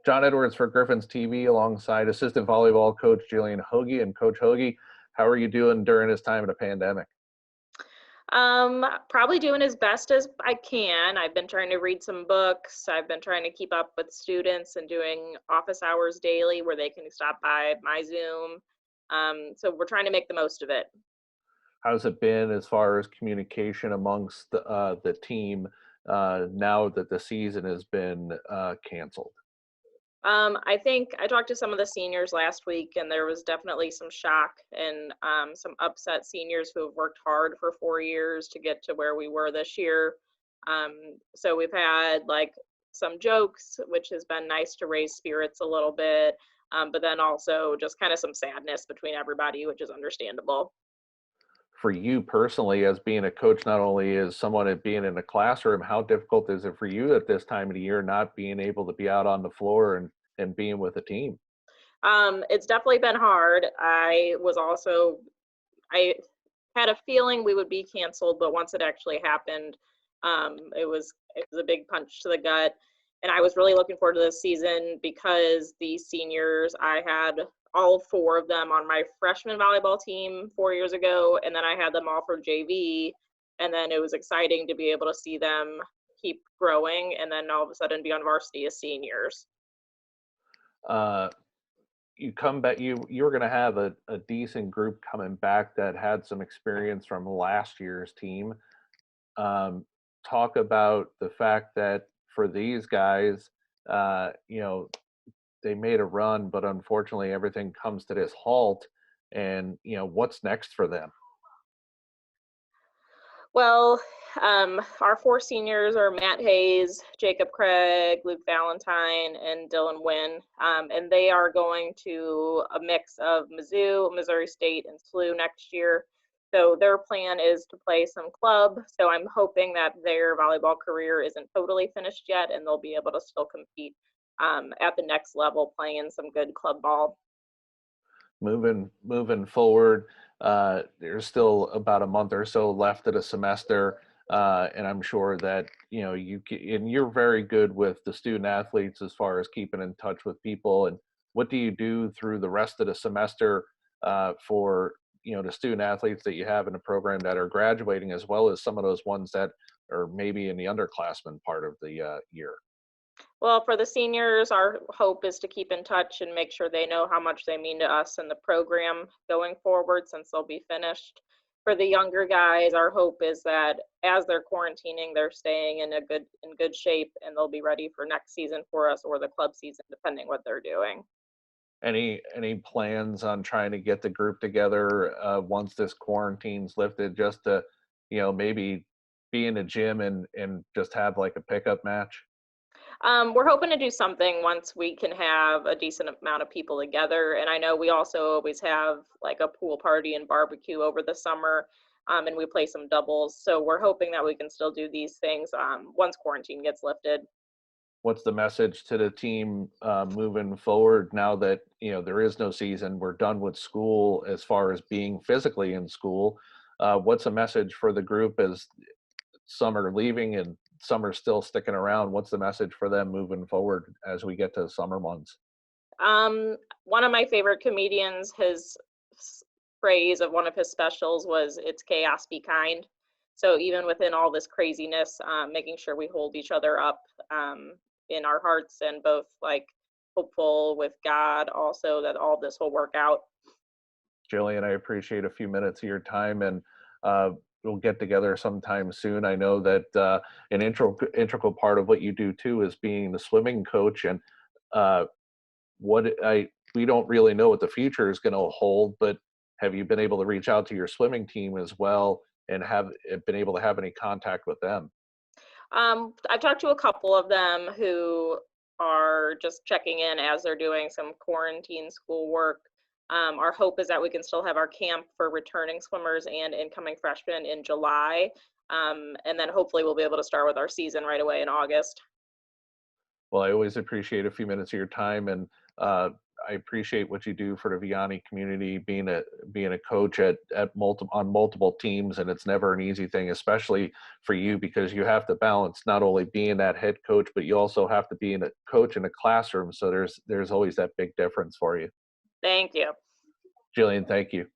John Edwards for Griffin's TV alongside assistant volleyball coach Jillian Hoge. And Coach Hoge, how are you doing during this time of the pandemic? Probably doing as best as I can. I've been trying to read some books. I've been trying to keep up with students and doing office hours daily where they can stop by my Zoom. So we're trying to make the most of it. How's it been as far as communication amongst the team now that the season has been canceled? I think I talked to some of the seniors last week, and there was definitely some shock and some upset seniors who have worked hard for 4 years to get to where we were this year. So we've had like some jokes, which has been nice to raise spirits a little bit, but then also just kind of some sadness between everybody, which is understandable. For you personally, as being a coach, not only as someone at being in a classroom, how difficult is it for you at this time of the year not being able to be out on the floor and being with a team? It's definitely been hard. I had a feeling we would be canceled, but once it actually happened, it was a big punch to the gut. And I was really looking forward to this season because the seniors, I had all four of them on my freshman volleyball team 4 years ago, and then I had them all for JV. And then it was exciting to be able to see them keep growing and then all of a sudden be on varsity as seniors. Uh, you come back, you were going to have a decent group coming back that had some experience from last year's team. um, Talk about the fact that for these guys, you know, they made a run, but unfortunately everything comes to this halt. And what's next for them? Well, our four seniors are Matt Hayes, Jacob Craig, Luke Valentine, and Dylan Wynn. And they are going to a mix of Mizzou, Missouri State, and SLU next year. So their plan is to play some club. So I'm hoping that their volleyball career isn't totally finished yet and they'll be able to still compete at the next level playing some good club ball. Moving forward, there's still about a month or so left of the semester, and I'm sure that and you're very good with the student athletes as far as keeping in touch with people. And what do you do through the rest of the semester for the student athletes that you have in the program that are graduating, as well as some of those ones that are maybe in the underclassmen part of the year? Well, for the seniors, our hope is to keep in touch and make sure they know how much they mean to us and the program going forward since they'll be finished. For the younger guys, our hope is that as they're quarantining, they're staying in good shape and they'll be ready for next season for us or the club season, depending what they're doing. Any plans on trying to get the group together once this quarantine's lifted, just to maybe be in a gym and just have like a pickup match? We're hoping to do something once we can have a decent amount of people together. And I know we also always have like a pool party and barbecue over the summer, and we play some doubles. So we're hoping that we can still do these things once quarantine gets lifted. What's the message to the team moving forward now that there is no season? We're done with school as far as being physically in school. What's a message for the group as some are leaving and some are still sticking around? What's the message for them moving forward as we get to summer months? One of my favorite comedians, his phrase of one of his specials was, "It's chaos, be kind." So even within all this craziness, making sure we hold each other up in our hearts and both like hopeful with God also that all this will work out. Jillian, I appreciate a few minutes of your time, and uh, we'll get together sometime soon. I know that an integral part of what you do too is being the swimming coach, and uh, what I we don't really know what the future is going to hold, but have you been able to reach out to your swimming team as well and have been able to have any contact with them? I've talked to a couple of them who are just checking in as they're doing some quarantine schoolwork. Our hope is that we can still have our camp for returning swimmers and incoming freshmen in July. And then hopefully we'll be able to start with our season right away in August. Well, I always appreciate a few minutes of your time, and uh, I appreciate what you do for the Vianney community, being a coach at multiple teams, and it's never an easy thing, especially for you, because you have to balance not only being that head coach, but you also have to be a coach in a classroom. So there's always that big difference for you. Thank you. Jillian, thank you.